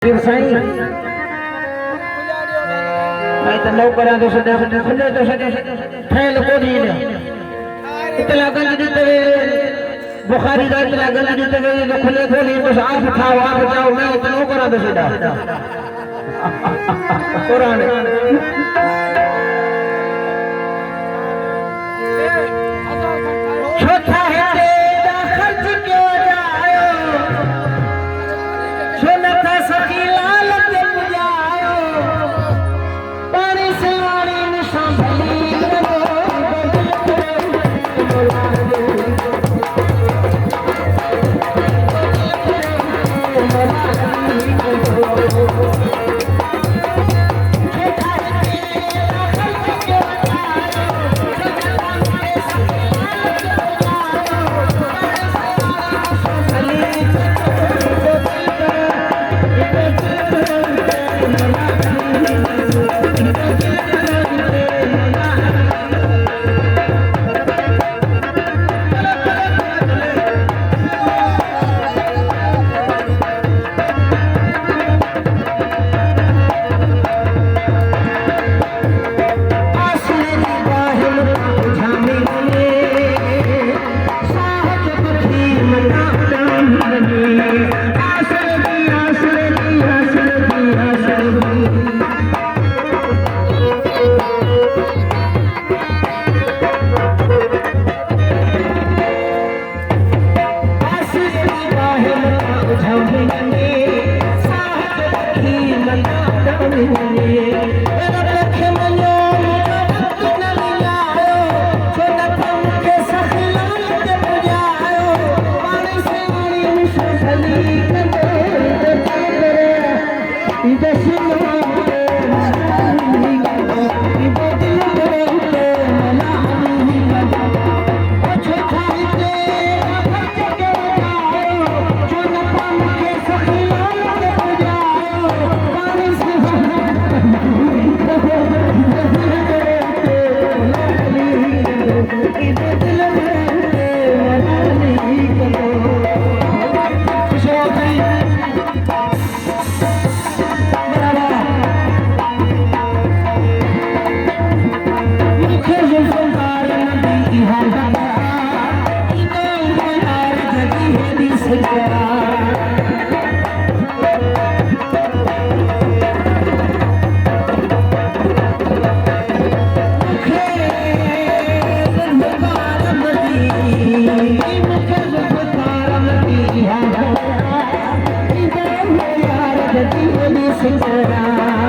साईं मैं तो नौकरा तो सदा खुले तो सदा ठहल को नहीं ने इतना गंज देते बुखारी का इतना गंज देते तो खुले खोली बस आप जाओ मैं तो नौकरा तो सदा कुरान छोटा है तेरा खर्च क्यों जायो सोना था सखी लाल के बुझायो पानी से वाली निशान भली Sing